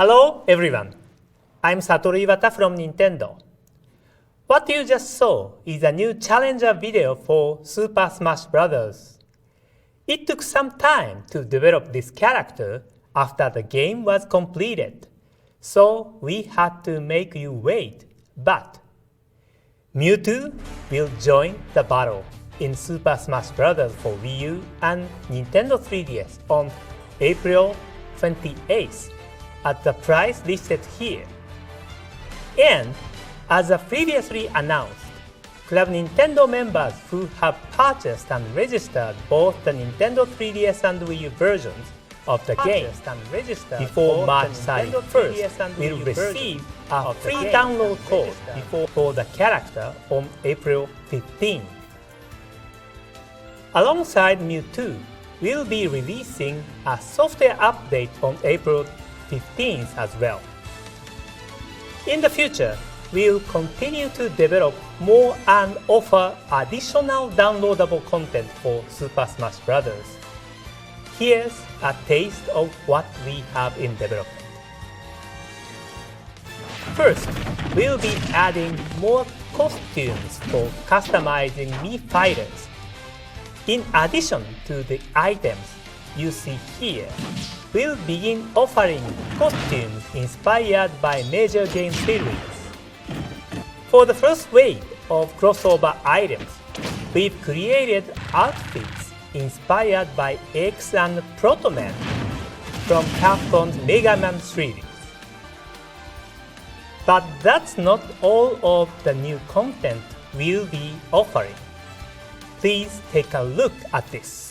Hello everyone, I'm Satoru Iwata from Nintendo. What you just saw is a new challenger video for Super Smash Bros. It took some time to develop this character after the game was completed, so we had to make you wait, but Mewtwo will join the battle in Super Smash Bros. For Wii U and Nintendo 3DS on April 28th at the price listed here. And as previously announced, Club Nintendo members who have purchased and registered both the Nintendo 3DS and Wii U versions of the game before March 31st will receive a free download code for the character on April 15th. Alongside Mewtwo, we'll be releasing a software update on April 15th as well. In the future, we'll continue to develop more and offer additional downloadable content for Super Smash Bros. Here's a taste of what we have in development. First, we'll be adding more costumes for customizing Mii fighters. In addition to the items you see here, we'll begin offering costumes inspired by major game series. For the first wave of crossover items, we've created outfits inspired by X and Proto Man from Capcom's Mega Man series. But that's not all of the new content we'll be offering. Please take a look at this.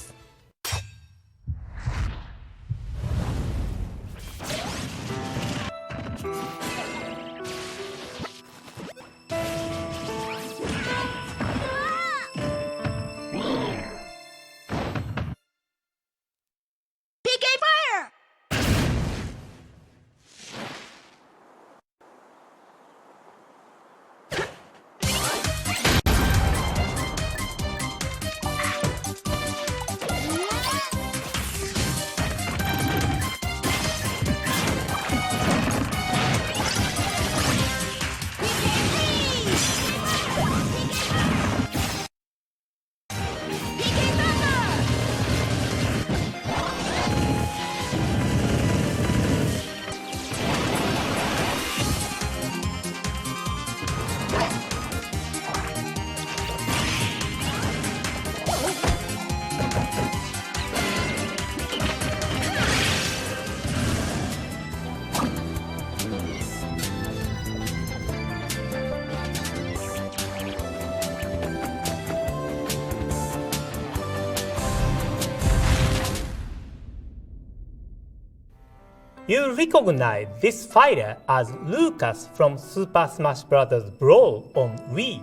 You recognize this fighter as Lucas from Super Smash Bros. Brawl on Wii,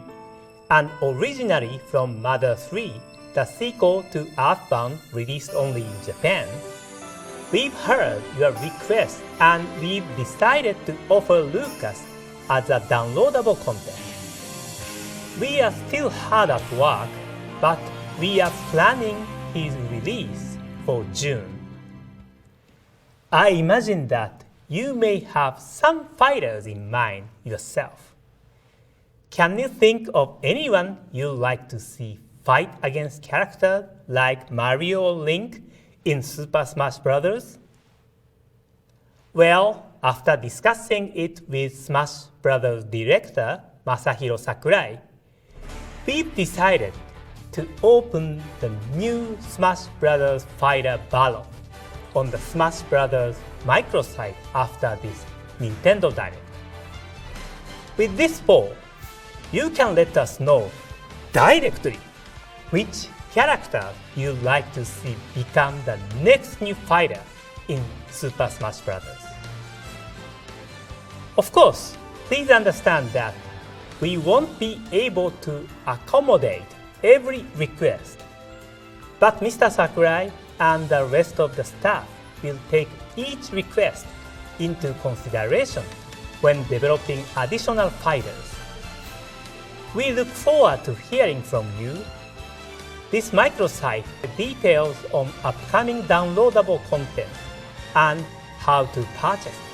and originally from Mother 3, the sequel to Earthbound released only in Japan. We've heard your request and we've decided to offer Lucas as a downloadable content. We are still hard at work, but we are planning his release for June. I imagine that you may have some fighters in mind yourself. Can you think of anyone you'd like to see fight against characters like Mario or Link in Super Smash Bros.? Well, after discussing it with Smash Bros. Director Masahiro Sakurai, we've decided to open the new Smash Bros. Fighter Battle on the Smash Bros. Microsite after this Nintendo Direct. With this poll, you can let us know directly which character you'd like to see become the next new fighter in Super Smash Bros. Of course, please understand that we won't be able to accommodate every request, but Mr. Sakurai and the rest of the staff will take each request into consideration when developing additional fighters. We look forward to hearing from you. This microsite details on upcoming downloadable content and how to purchase it.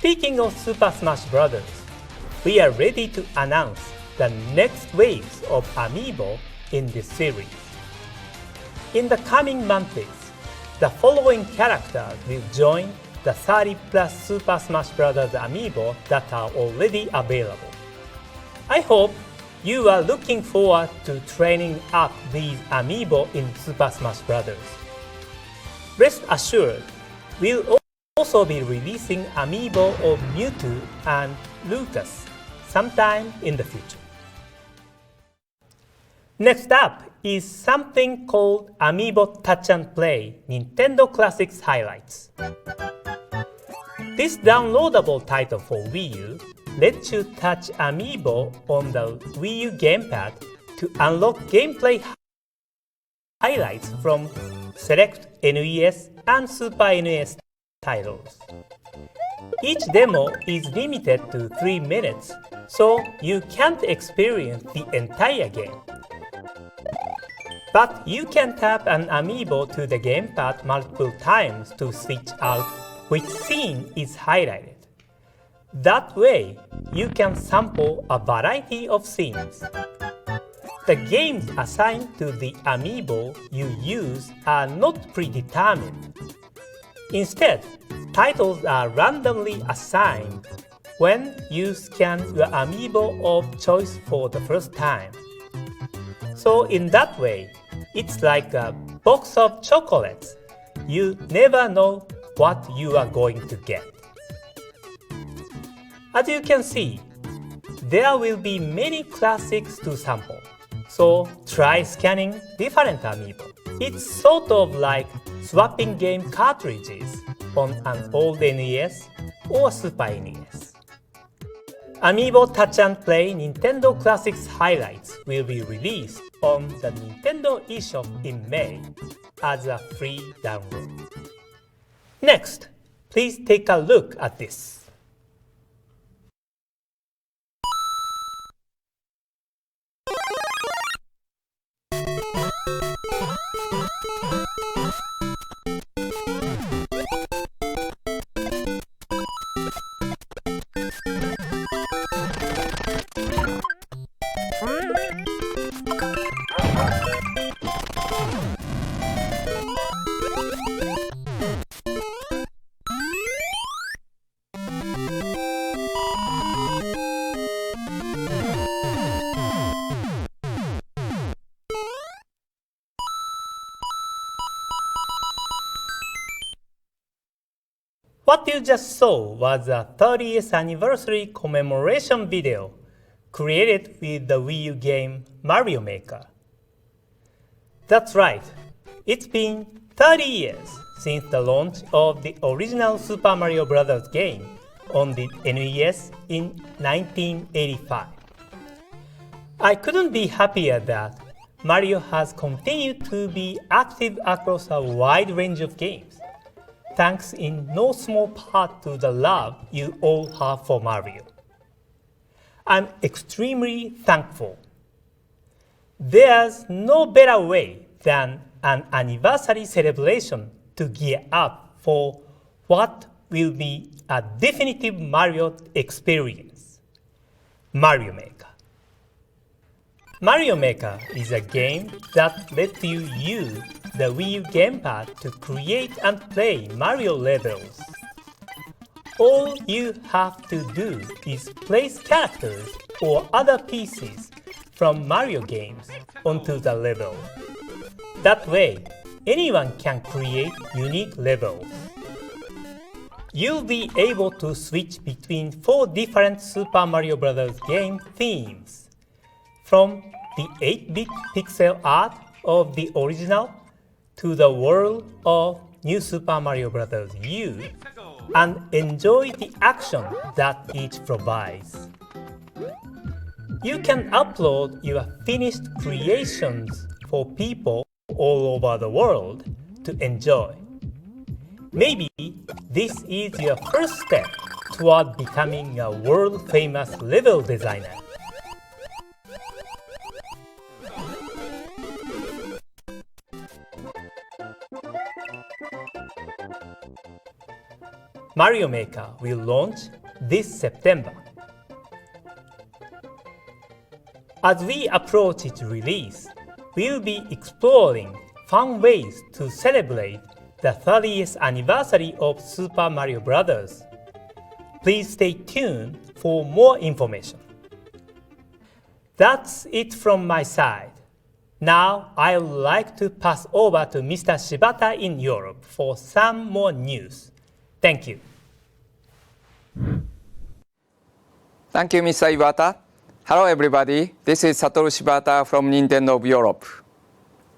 Speaking of Super Smash Bros., we are ready to announce the next waves of amiibo in this series. In the coming months, the following characters will join the 30 plus Super Smash Bros. Amiibo that are already available. I hope you are looking forward to training up these amiibo in Super Smash Bros. Rest assured, we'll also be releasing amiibo of Mewtwo and Lucas sometime in the future. Next up is something called Amiibo Touch and Play Nintendo Classics Highlights. This downloadable title for Wii U lets you touch amiibo on the Wii U gamepad to unlock gameplay highlights from select NES and Super NES titles. Each demo is limited to 3 minutes, so you can't experience the entire game. But you can tap an amiibo to the gamepad multiple times to switch out which scene is highlighted. That way, you can sample a variety of scenes. The games assigned to the amiibo you use are not predetermined. Instead, titles are randomly assigned when you scan your amiibo of choice for the first time. So in that way, it's like a box of chocolates. You never know what you are going to get. As you can see, there will be many classics to sample. So try scanning different amiibo. It's sort of like swapping game cartridges on an old NES or Super NES. Amiibo Touch and Play Nintendo Classics Highlights will be released on the Nintendo eShop in May as a free download. Next, please take a look at this. What you just saw was a 30th anniversary commemoration video created with the Wii U game Mario Maker. That's right, it's been 30 years since the launch of the original Super Mario Bros. Game on the NES in 1985. I couldn't be happier that Mario has continued to be active across a wide range of games, thanks in no small part to the love you all have for Mario. I'm extremely thankful. There's no better way than an anniversary celebration to gear up for what will be a definitive Mario experience. Mario Maker. Mario Maker is a game that lets you use the Wii U gamepad to create and play Mario levels. All you have to do is place characters or other pieces from Mario games onto the level. That way, anyone can create unique levels. You'll be able to switch between 4 different Super Mario Bros. Game themes, from the 8-bit pixel art of the original to the world of New Super Mario Bros. U, and enjoy the action that each provides. You can upload your finished creations for people all over the world to enjoy. Maybe this is your first step toward becoming a world-famous level designer. Mario Maker will launch this September. As we approach its release, we'll be exploring fun ways to celebrate the 30th anniversary of Super Mario Bros. Please stay tuned for more information. That's it from my side. Now I'd like to pass over to Mr. Shibata in Europe for some more news. Thank you. Thank you, Mr. Iwata. Hello, everybody. This is Satoru Shibata from Nintendo of Europe.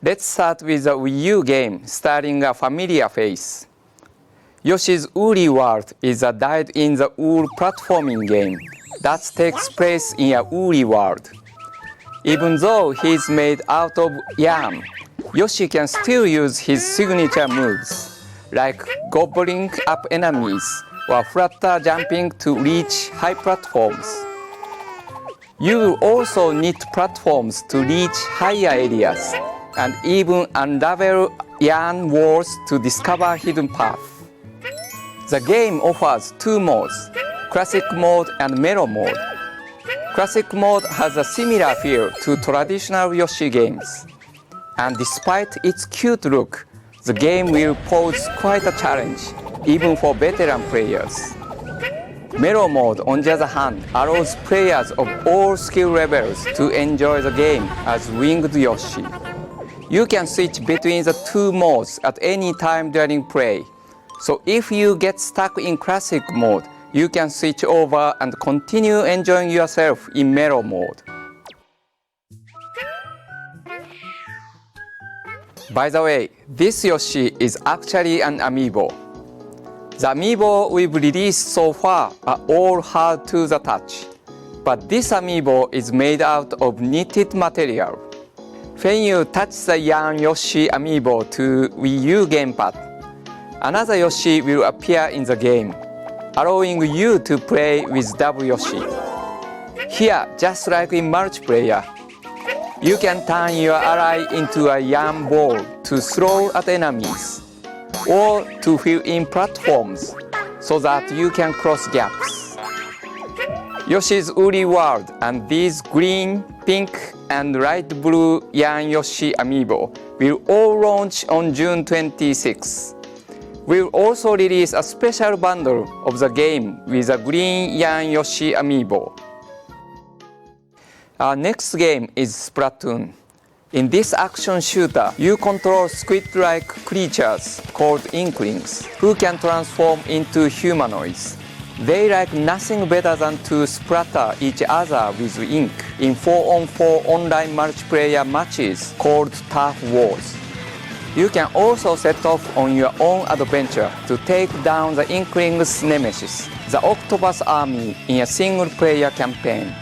Let's start with the Wii U game, starting a familiar phase. Yoshi's Woolly World is a dyed-in-the-wool platforming game that takes place in a woolly world. Even though he's made out of yarn, Yoshi can still use his signature moves, like gobbling up enemies or flutter jumping to reach high platforms. You will also need platforms to reach higher areas, and even unravel yarn walls to discover hidden paths. The game offers two modes, Classic Mode and Mellow Mode. Classic Mode has a similar feel to traditional Yoshi games. And despite its cute look, the game will pose quite a challenge, even for veteran players. Mellow Mode, on the other hand, allows players of all skill levels to enjoy the game as Winged Yoshi. You can switch between the two modes at any time during play. So if you get stuck in Classic Mode, you can switch over and continue enjoying yourself in Mellow Mode. By the way, this Yoshi is actually an amiibo. The amiibo we've released so far are all hard to the touch, but this amiibo is made out of knitted material. When you touch the yarn Yoshi amiibo to Wii U gamepad, another Yoshi will appear in the game, allowing you to play with double Yoshi. Here, just like in multiplayer, you can turn your ally into a yarn ball to throw at enemies, or to fill in platforms so that you can cross gaps. Yoshi's Woolly World and these green, pink, and light blue yarn Yoshi amiibo will all launch on June 26. We'll also release a special bundle of the game with a green yarn Yoshi amiibo. Our next game is Splatoon. In this action shooter, you control squid-like creatures called Inklings, who can transform into humanoids. They like nothing better than to splatter each other with ink in 4-on-4 online multiplayer matches called Turf Wars. You can also set off on your own adventure to take down the Inklings' nemesis, the Octopus Army, in a single-player campaign.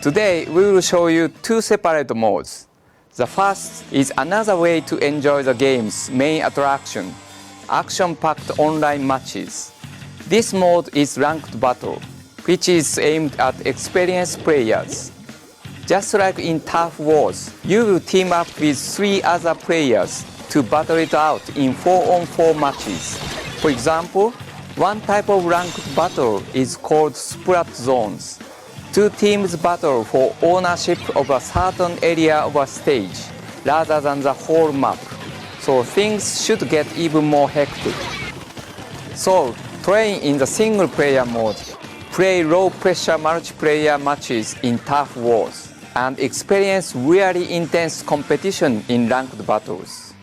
Today, we will show you two separate modes. The first is another way to enjoy the game's main attraction, action-packed online matches. This mode is Ranked Battle, which is aimed at experienced players. Just like in Turf Wars, you will team up with 3 other players to battle it out in 4-on-4 matches. For example, one type of ranked battle is called Splat Zones. 2 teams battle for ownership of a certain area of a stage, rather than the whole map, so things should get even more hectic. So, train in the single-player mode, play low-pressure multiplayer matches in Turf Wars, and experience really intense competition in ranked battles.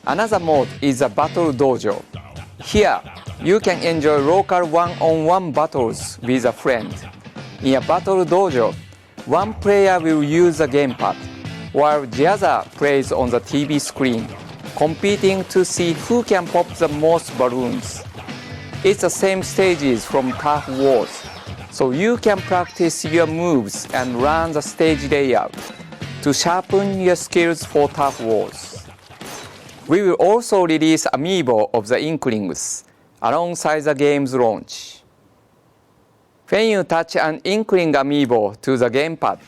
Another mode is a Battle Dojo. Here, you can enjoy local one-on-one battles with a friend. In a Battle Dojo, one player will use the gamepad, while the other plays on the TV screen, competing to see who can pop the most balloons. It's the same stages from Turf Wars, so you can practice your moves and learn the stage layout to sharpen your skills for Turf Wars. We will also release amiibo of the Inklings alongside the game's launch. When you touch an Inkling amiibo to the gamepad,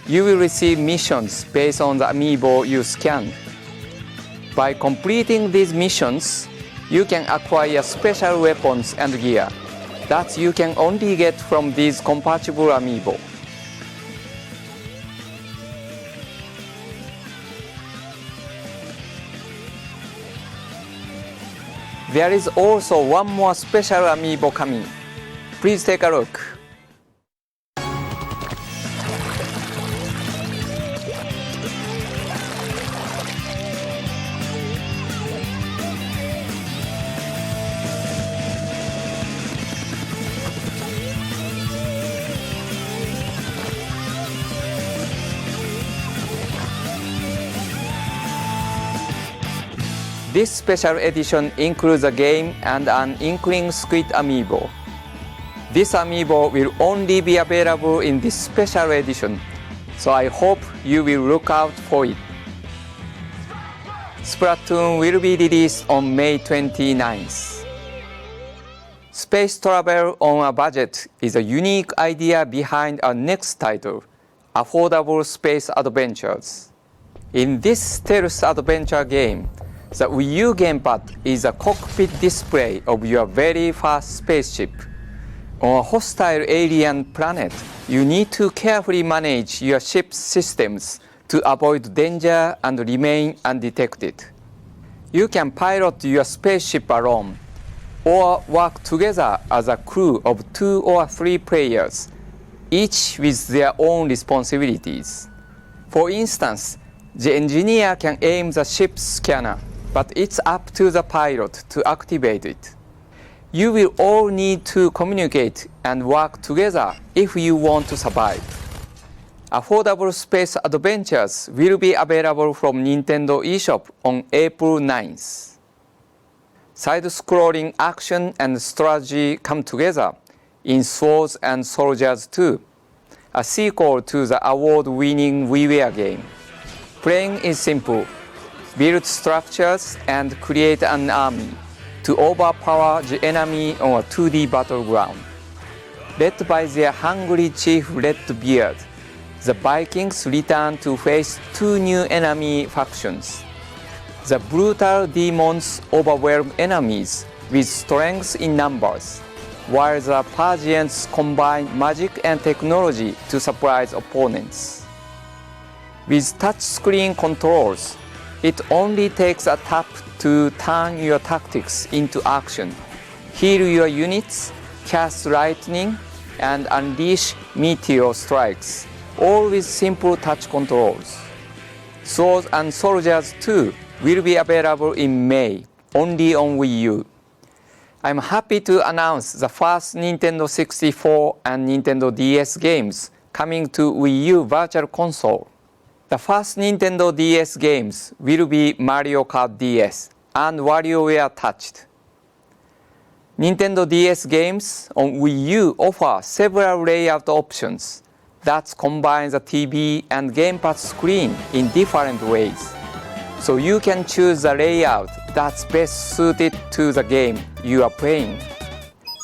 you will receive missions based on the amiibo you scanned. By completing these missions, you can acquire special weapons and gear. that you can only get from these compatible amiibo. There is also one more special amiibo coming. Please take a look. This special edition includes a game and an Inkling Squid amiibo. This amiibo will only be available in this special edition, so I hope you will look out for it. Splatoon will be released on May 29th. Space travel on a budget is a unique idea behind our next title, Affordable Space Adventures. In this stealth adventure game, the Wii U gamepad is a cockpit display of your very first spaceship. On a hostile alien planet, you need to carefully manage your ship's systems to avoid danger and remain undetected. You can pilot your spaceship alone, or work together as a crew of 2 or 3 players, each with their own responsibilities. For instance, the engineer can aim the ship's scanner, but it's up to the pilot to activate it. You will all need to communicate and work together if you want to survive. Affordable Space Adventures will be available from Nintendo eShop on April 9th. Side-scrolling action and strategy come together in Swords and Soldiers 2, a sequel to the award-winning WiiWare game. Playing is simple. Build structures and create an army to overpower the enemy on a 2D battleground. Led by their hungry chief Redbeard, the Vikings return to face 2 new enemy factions. The brutal demons overwhelm enemies with strength in numbers, while the Persians combine magic and technology to surprise opponents. With touchscreen controls, it only takes a tap to turn your tactics into action, heal your units, cast lightning, and unleash meteor strikes, all with simple touch controls. Swords and Soldiers 2 will be available in May, only on Wii U. I'm happy to announce the first Nintendo 64 and Nintendo DS games coming to Wii U Virtual Console. The first Nintendo DS games will be Mario Kart DS and WarioWare Touched. Nintendo DS games on Wii U offer several layout options that combine the TV and gamepad screen in different ways, so you can choose the layout that's best suited to the game you are playing.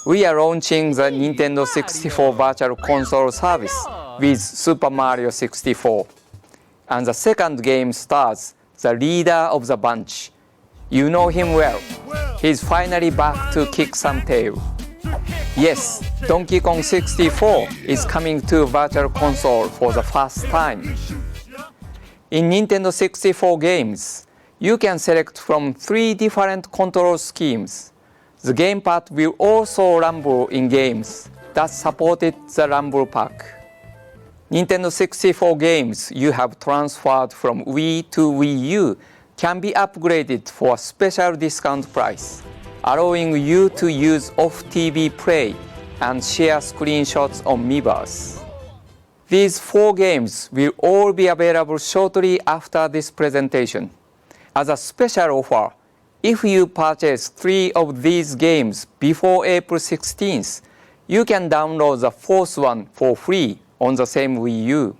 We are launching the Nintendo 64 Virtual Console service with Super Mario 64. And the second game stars the leader of the bunch. You know him well. He's finally back to kick some tail. Yes, Donkey Kong 64 is coming to Virtual Console for the first time. In Nintendo 64 games, you can select from 3 different control schemes. The gamepad will also rumble in games that supported the Rumble Pack. Nintendo 64 games you have transferred from Wii to Wii U can be upgraded for a special discount price, allowing you to use off-TV play and share screenshots on Miiverse. These 4 games will all be available shortly after this presentation. As a special offer, if you purchase 3 of these games before April 16th, you can download the 4th one for free on the same Wii U.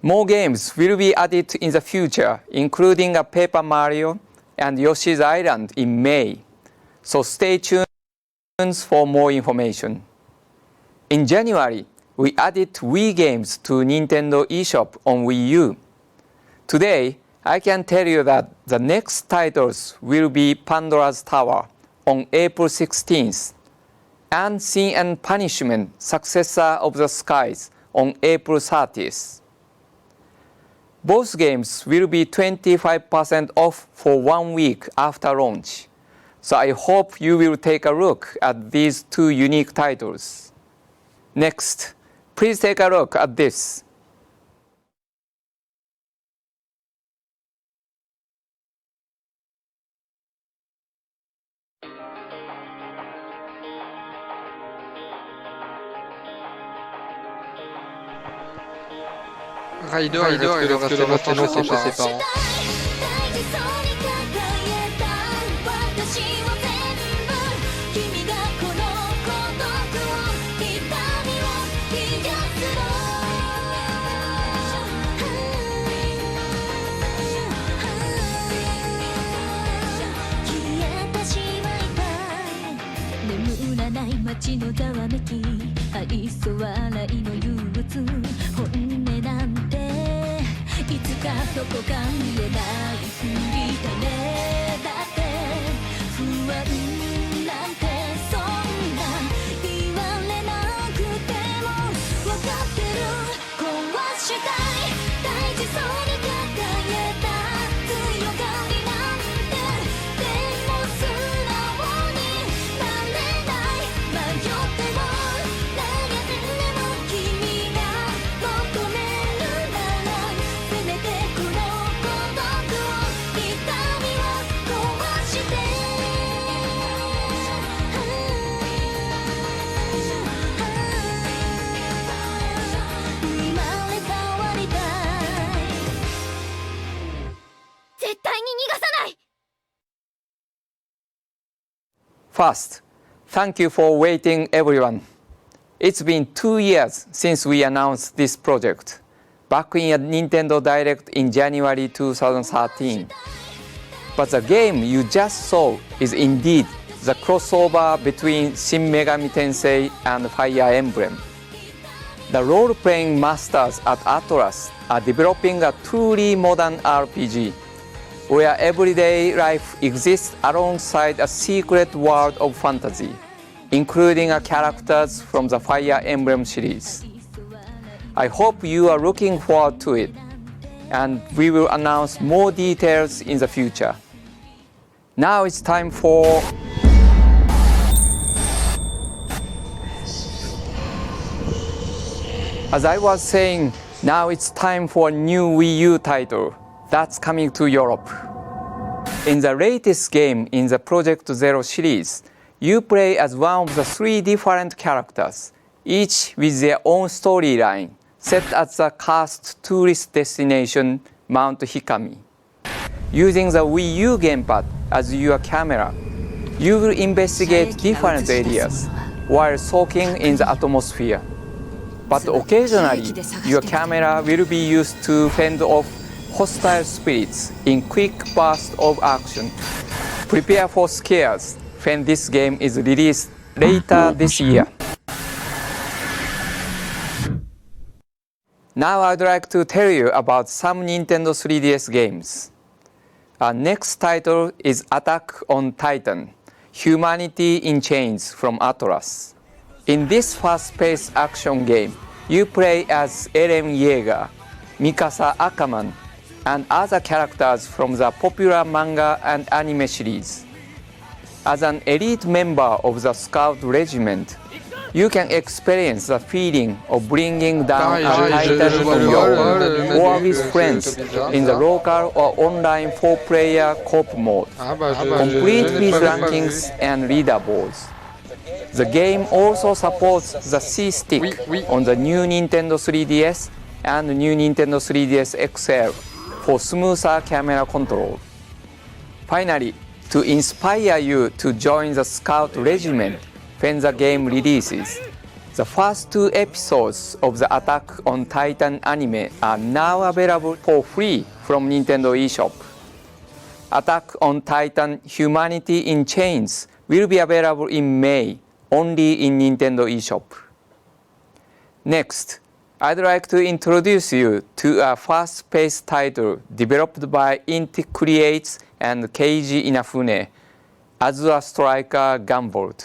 More games will be added in the future, including a Paper Mario and Yoshi's Island in May, so stay tuned for more information. In January, we added Wii games to Nintendo eShop on Wii U. Today, I can tell you that the next titles will be Pandora's Tower on April 16th, and Sin and Punishment, Successor of the Skies on April 30th. Both games will be 25% off for 1 week after launch, so I hope you will take a look at these two unique titles. Next, please take a look at this. Ryder, il reste longtemps chez ses parents. First, thank you for waiting, everyone. It's been 2 years since we announced this project, back in a Nintendo Direct in January 2013. But the game you just saw is indeed the crossover between Shin Megami Tensei and Fire Emblem. The role-playing masters at Atlus are developing a truly modern RPG, where everyday life exists alongside a secret world of fantasy, including characters from the Fire Emblem series. I hope you are looking forward to it, and we will announce more details in the future. Now it's time for... As I was saying, now it's time for a new Wii U title that's coming to Europe. In the latest game in the Project Zero series, you play as one of the 3 different characters, each with their own storyline, set at the cursed tourist destination, Mount Hikami. Using the Wii U gamepad as your camera, you will investigate different areas while soaking in the atmosphere. But occasionally, your camera will be used to fend off hostile spirits in quick bursts of action. Prepare for scares when this game is released later this year. Now I'd like to tell you about some Nintendo 3DS games. Our next title is Attack on Titan, Humanity in Chains from Atlus. In this fast-paced action game, you play as Eren Yeager, Mikasa Ackerman, and other characters from the popular manga and anime series. As an elite member of the Scout Regiment, you can experience the feeling of bringing down a titan on your own or with friends in the local or online 4-player co-op mode, complete with rankings and leaderboards. The game also supports the C-Stick on the new Nintendo 3DS and new Nintendo 3DS XL for smoother camera control. Finally, to inspire you to join the Scout Regiment when the game releases, the first 2 episodes of the Attack on Titan anime are now available for free from Nintendo eShop. Attack on Titan Humanity in Chains will be available in May, only in Nintendo eShop. Next, I'd like to introduce you to a fast-paced title developed by Inti Creates and Keiji Inafune, Azure Striker Gunvolt.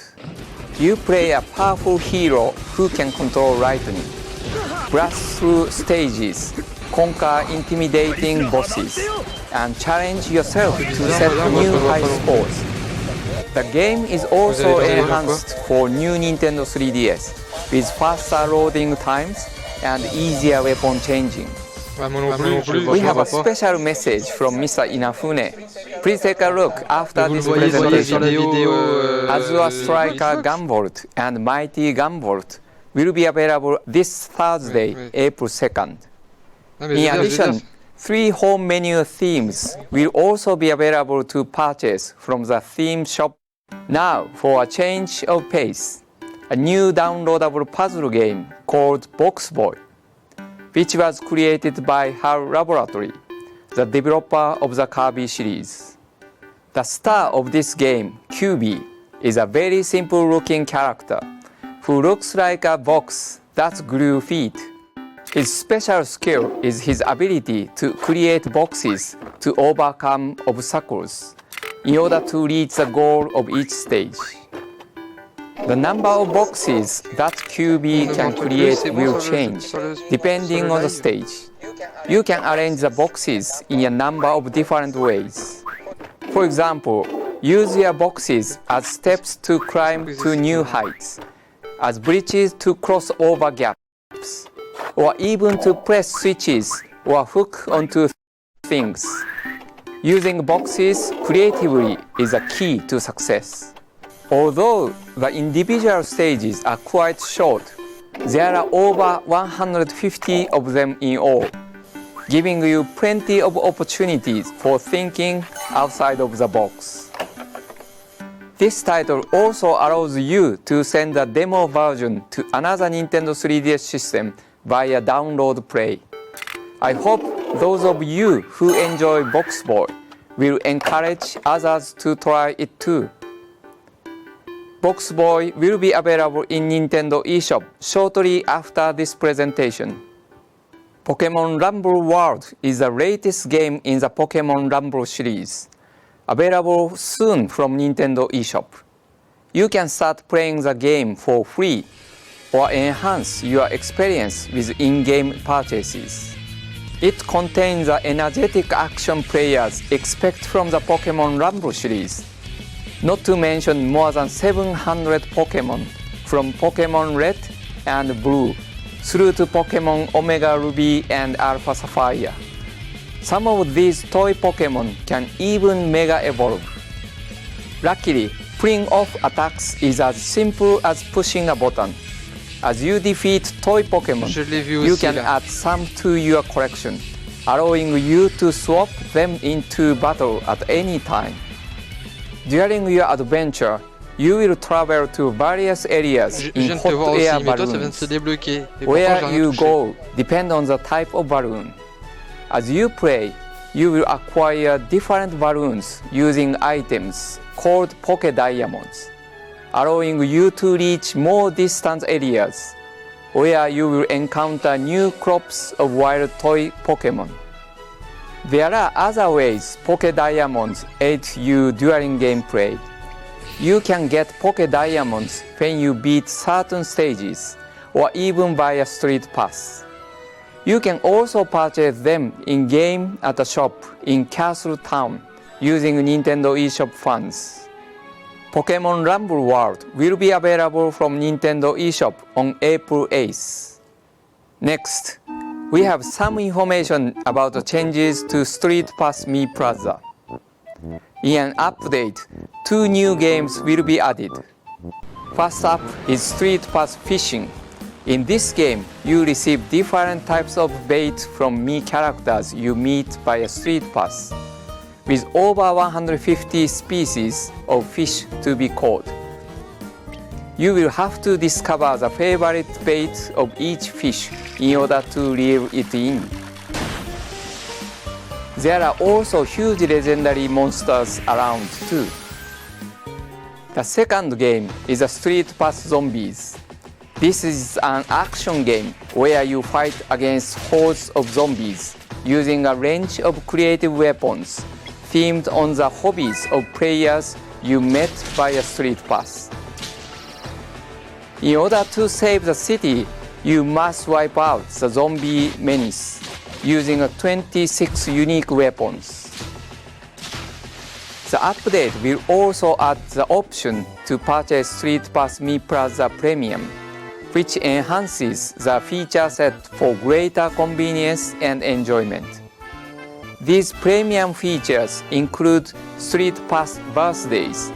You play a powerful hero who can control lightning, blast through stages, conquer intimidating bosses, and challenge yourself to set new high scores. The game is also enhanced for new Nintendo 3DS with faster loading times and easier weapon changing. We have a special message from Mr. Inafune. Please take a look after this presentation. Azure Striker Gunvolt and Mighty Gunvolt will be available this Thursday, April 2nd. In addition, 3 home menu themes will also be available to purchase from the theme shop. Now, for a change of pace, a new downloadable puzzle game called Box Boy, which was created by HAL Laboratory, the developer of the Kirby series. The star of this game, QB, is a very simple-looking character who looks like a box that grew feet. His special skill is his ability to create boxes to overcome obstacles in order to reach the goal of each stage. The number of boxes that QB can create will change depending on the stage. You can arrange the boxes in a number of different ways. For example, use your boxes as steps to climb to new heights, as bridges to cross over gaps, or even to press switches or hook onto things. Using boxes creatively is a key to success. Although the individual stages are quite short, there are over 150 of them in all, giving you plenty of opportunities for thinking outside of the box. This title also allows you to send a demo version to another Nintendo 3DS system via download play. I hope those of you who enjoy Box Boy will encourage others to try it too. Box Boy will be available in Nintendo eShop shortly after this presentation. Pokemon Rumble World is the latest game in the Pokemon Rumble series, available soon from Nintendo eShop. You can start playing the game for free or enhance your experience with in-game purchases. It contains the energetic action players expect from the Pokemon Rumble series, not to mention more than 700 Pokemon from Pokemon Red and Blue through to Pokemon Omega Ruby and Alpha Sapphire. Some of these toy Pokemon can even Mega Evolve. Luckily, pulling off attacks is as simple as pushing a button. As you defeat toy Pokemon, you can add some to your collection, allowing you to swap them into battle at any time. During your adventure, you will travel to various areas in hot air balloons. Where you go depends on the type of balloon. As you play, you will acquire different balloons using items called Poké Diamonds, allowing you to reach more distant areas, where you will encounter new crops of wild toy Pokemon. There are other ways Poké Diamonds aid you during gameplay. You can get Poké Diamonds when you beat certain stages, or even buy a street pass. You can also purchase them in-game at a shop in Castle Town using Nintendo eShop funds. Pokemon Rumble World will be available from Nintendo eShop on April 8th. Next, we have some information about the changes to Street Pass Mii Plaza. In an update, 2 new games will be added. First up is Street Pass Fishing. In this game, you receive different types of bait from Mii characters you meet via Street Pass, with over 150 species of fish to be caught. You will have to discover the favorite bait of each fish in order to reel it in. There are also huge legendary monsters around too. The second game is a Street Pass Zombies. This is an action game where you fight against hordes of zombies using a range of creative weapons themed on the hobbies of players you met via Street Pass. In order to save the city, you must wipe out the zombie menace using 26 unique weapons. The update will also add the option to purchase Street Pass Me Plaza Premium, which enhances the feature set for greater convenience and enjoyment. These premium features include Street Pass birthdays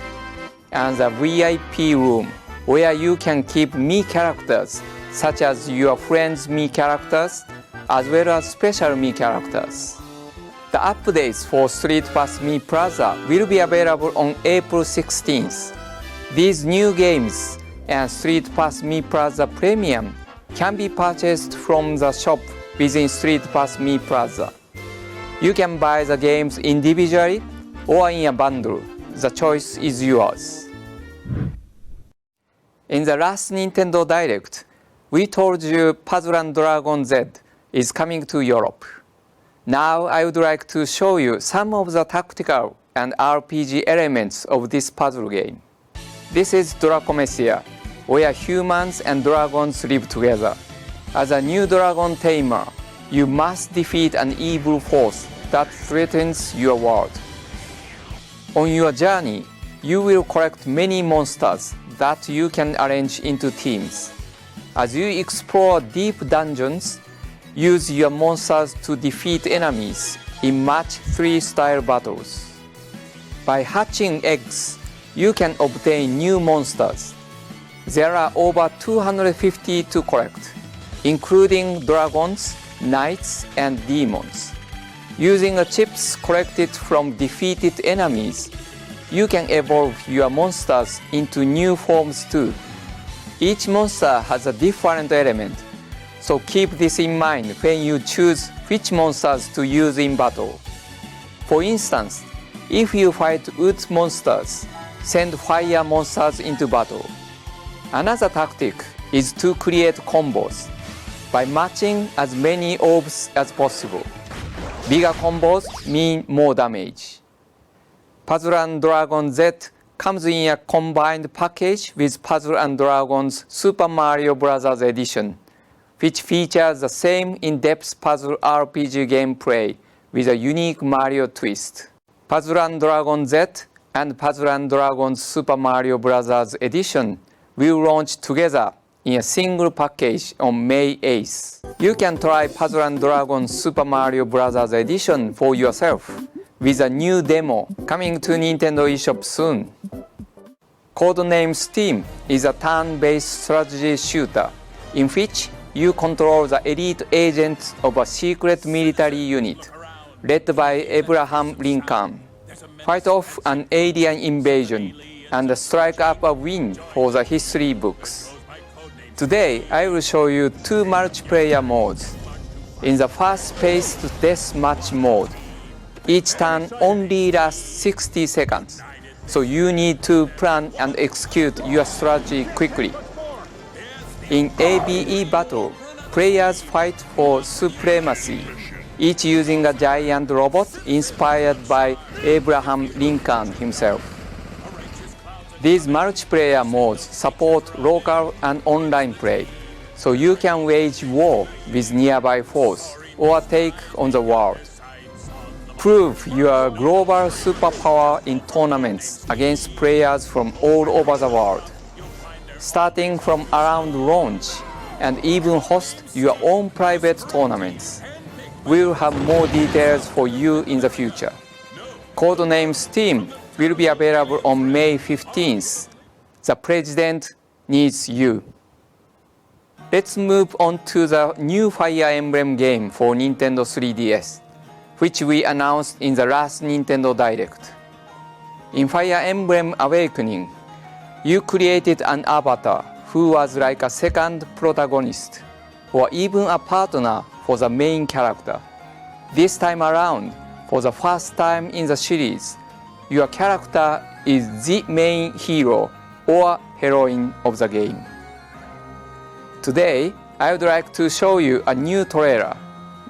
and the VIP room, where you can keep Me characters such as your friends' Me characters as well as special Me characters. The updates for Street Pass Me Plaza will be available on April 16th. These new games and Street Pass Me Plaza Premium can be purchased from the shop within Street Pass Me Plaza. You can buy the games individually or in a bundle. The choice is yours. In the last Nintendo Direct, we told you Puzzle & Dragon Z is coming to Europe. Now I would like to show you some of the tactical and RPG elements of this puzzle game. This is Dracomecia, where humans and dragons live together. As a new dragon tamer, you must defeat an evil force that threatens your world. On your journey, you will collect many monsters that you can arrange into teams. As you explore deep dungeons, use your monsters to defeat enemies in Match 3 style battles. By hatching eggs, you can obtain new monsters. There are over 250 to collect, including dragons, knights, and demons. Using the chips collected from defeated enemies, you can evolve your monsters into new forms too. Each monster has a different element, so keep this in mind when you choose which monsters to use in battle. For instance, if you fight wood monsters, send fire monsters into battle. Another tactic is to create combos by matching as many orbs as possible. Bigger combos mean more damage. Puzzle & Dragon Z comes in a combined package with Puzzle & Dragon's Super Mario Bros. Edition, which features the same in-depth puzzle RPG gameplay with a unique Mario twist. Puzzle & Dragon Z and Puzzle & Dragon's Super Mario Bros. Edition will launch together in a single package on May 8th. You can try Puzzle & Dragon's Super Mario Bros. Edition for yourself with a new demo coming to Nintendo eShop soon. Codename Steam is a turn-based strategy shooter in which you control the elite agents of a secret military unit led by Abraham Lincoln, fight off an alien invasion, and strike up a win for the history books. Today, I will show you two multiplayer modes. In the fast-paced deathmatch mode, each turn only lasts 60 seconds, so you need to plan and execute your strategy quickly. In ABE battle, players fight for supremacy, each using a giant robot inspired by Abraham Lincoln himself. These multiplayer modes support local and online play, so you can wage war with nearby foes or take on the world. Prove your global superpower in tournaments against players from all over the world. Starting from around launch, and even host your own private tournaments. We'll have more details for you in the future. Codename Steam will be available on May 15th. The President needs you. Let's move on to the new Fire Emblem game for Nintendo 3DS, which we announced in the last Nintendo Direct. In Fire Emblem Awakening, you created an avatar who was like a second protagonist, or even a partner for the main character. This time around, for the first time in the series, your character is the main hero or heroine of the game. Today, I would like to show you a new trailer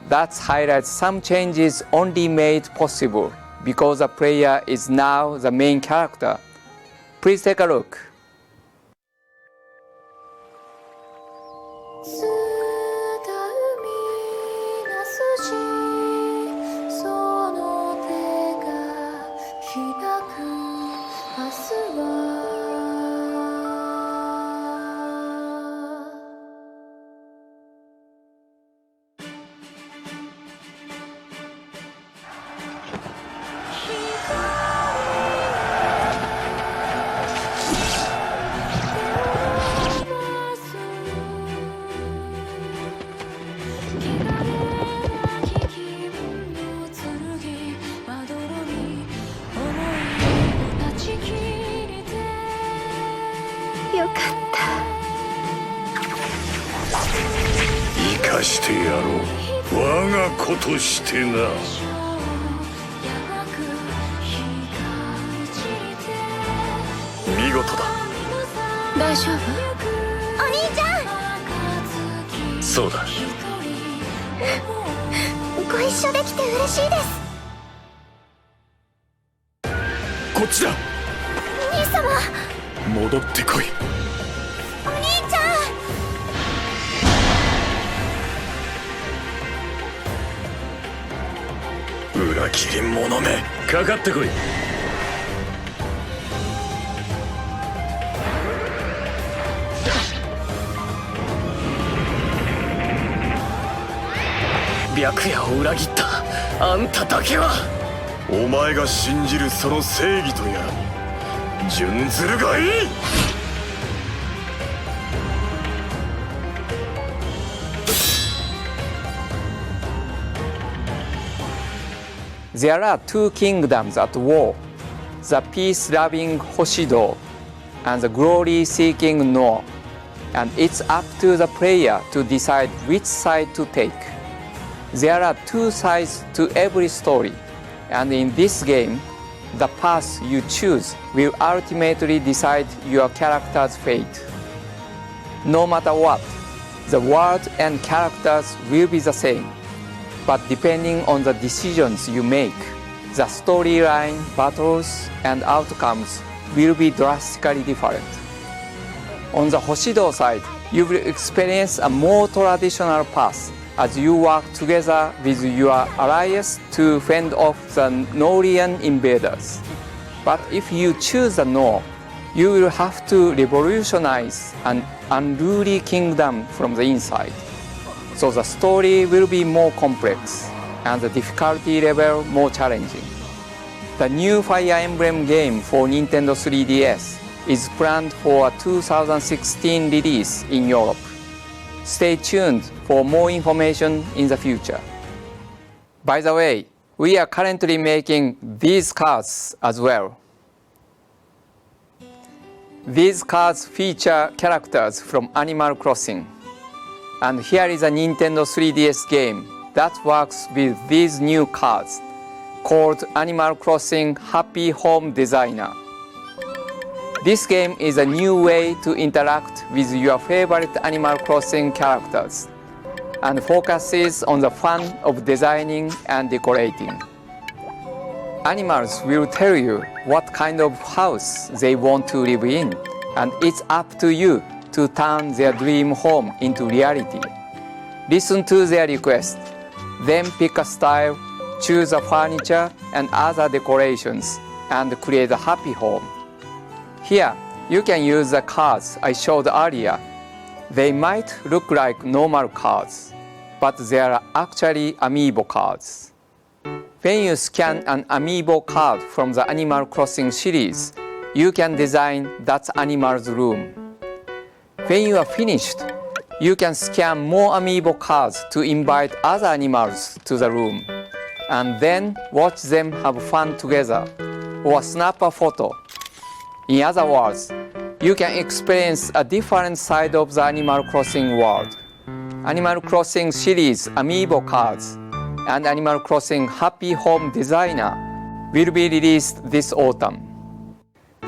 that highlights some changes only made possible because the player is now the main character. Please take a look. よかった生かしてやろう我が子としてな。見事だ。大丈夫？お兄ちゃん。そうだ。ご一緒できて嬉しいです。こっちだ。兄様。戻ってこい。お兄ちゃん。裏切り者め、かかってこい。白夜を裏切ったあんただけはお前が信じるその正義とやらに準ずるがいい。There are two kingdoms at war, the peace-loving Hoshido and the glory-seeking No, and it's up to the player to decide which side to take. There are two sides to every story, and in this game, the path you choose will ultimately decide your character's fate. No matter what, the world and characters will be the same, but depending on the decisions you make, the storyline, battles, and outcomes will be drastically different. On the Hoshido side, you will experience a more traditional path as you work together with your allies to fend off the Norian invaders. But if you choose the No, you will have to revolutionize an unruly kingdom from the inside. So the story will be more complex and the difficulty level more challenging. The new Fire Emblem game for Nintendo 3DS is planned for a 2016 release in Europe. Stay tuned for more information in the future. By the way, we are currently making these cards as well. These cards feature characters from Animal Crossing. And here is a Nintendo 3DS game that works with these new cards called Animal Crossing Happy Home Designer. This game is a new way to interact with your favorite Animal Crossing characters and focuses on the fun of designing and decorating. Animals will tell you what kind of house they want to live in, and it's up to you to turn their dream home into reality. Listen to their request, then pick a style, choose a furniture and other decorations, and create a happy home. Here, you can use the cards I showed earlier. They might look like normal cards, but they are actually amiibo cards. When you scan an amiibo card from the Animal Crossing series, you can design that animal's room. When you are finished, you can scan more amiibo cards to invite other animals to the room, and then watch them have fun together, or snap a photo. In other words, you can experience a different side of the Animal Crossing world. Animal Crossing series amiibo cards and Animal Crossing Happy Home Designer will be released this autumn.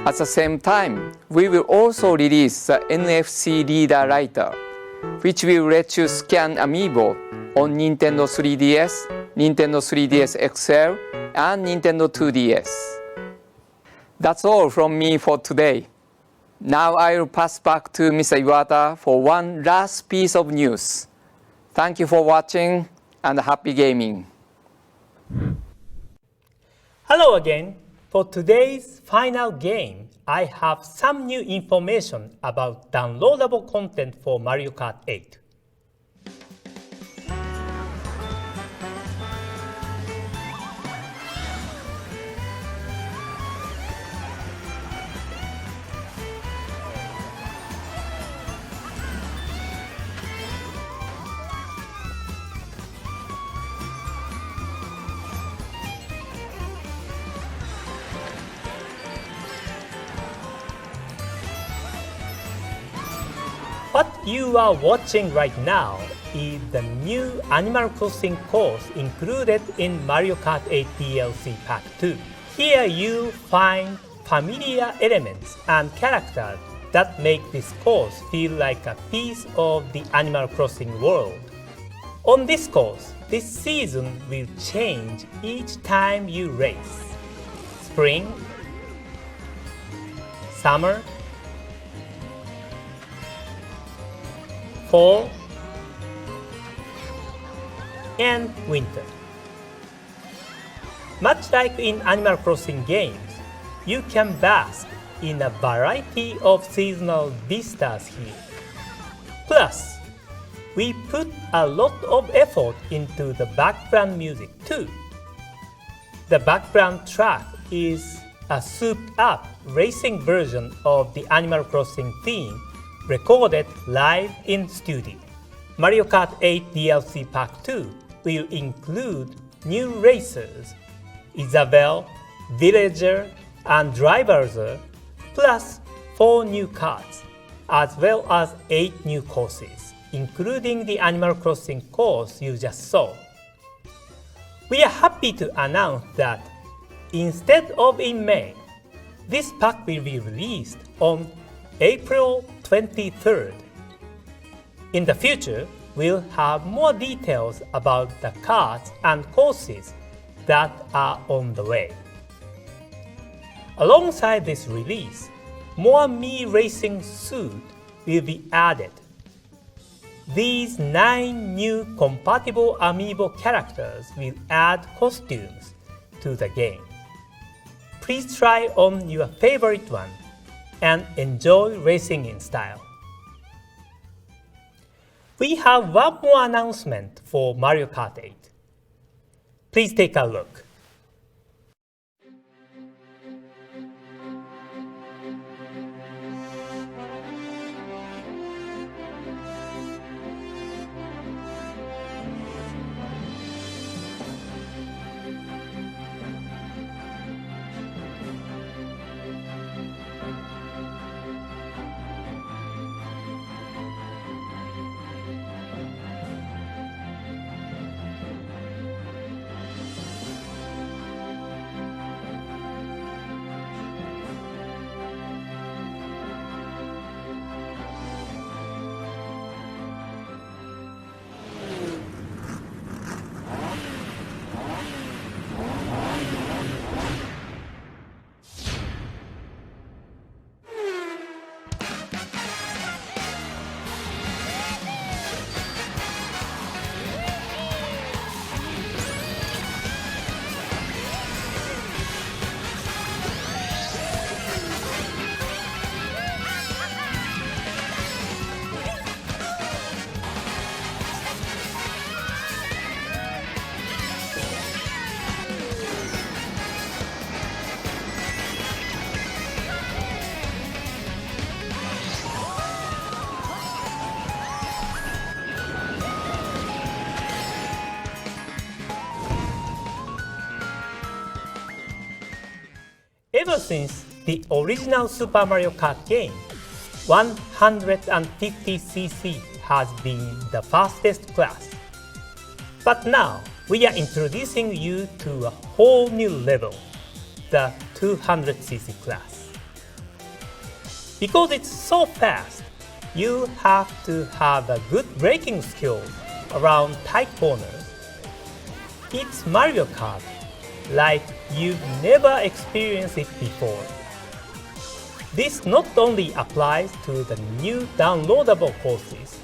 At the same time, we will also release the NFC Reader Writer, which will let you scan amiibo on Nintendo 3DS, Nintendo 3DS XL, and Nintendo 2DS. That's all from me for today. Now I'll pass back to Mr. Iwata for one last piece of news. Thank you for watching and happy gaming. Hello again. For today's final game, I have some new information about downloadable content for Mario Kart 8. What you are watching right now is the new Animal Crossing course included in Mario Kart 8 DLC Pack 2. Here you find familiar elements and characters that make this course feel like a piece of the Animal Crossing world. On this course, this season will change each time you race. Spring, summer, fall, and winter. Much like in Animal Crossing games, you can bask in a variety of seasonal vistas here. Plus, we put a lot of effort into the background music too. The background track is a souped-up racing version of the Animal Crossing theme recorded live in studio. Mario Kart 8 DLC Pack 2 will include new racers, Isabelle, Villager, and Driverzer, plus 4 new cards, as well as 8 new courses, including the Animal Crossing course you just saw. We are happy to announce that instead of in May, this pack will be released on April 23rd. In the future, we'll have more details about the cards and courses that are on the way. Alongside this release, more Mii Racing suits will be added. These 9 new compatible amiibo characters will add costumes to the game. Please try on your favorite one and enjoy racing in style. We have one more announcement for Mario Kart 8. Please take a look. Ever since the original Super Mario Kart game, 150cc has been the fastest class. But now, we are introducing you to a whole new level, the 200cc class. Because it's so fast, you have to have a good braking skill around tight corners. It's Mario Kart like you've never experienced it before. This not only applies to the new downloadable courses.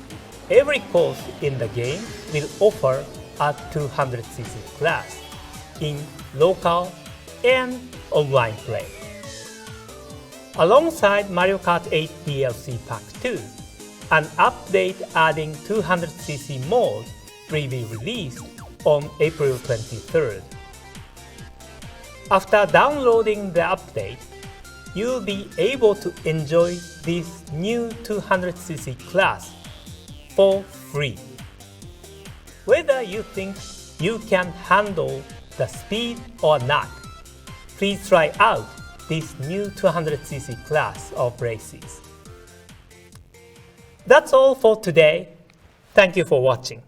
Every course in the game will offer a 200cc class in local and online play. Alongside Mario Kart 8 DLC Pack 2, an update adding 200cc mode will be released on April 23rd. After downloading the update, you'll be able to enjoy this new 200cc class for free. Whether you think you can handle the speed or not, please try out this new 200cc class of races. That's all for today. Thank you for watching.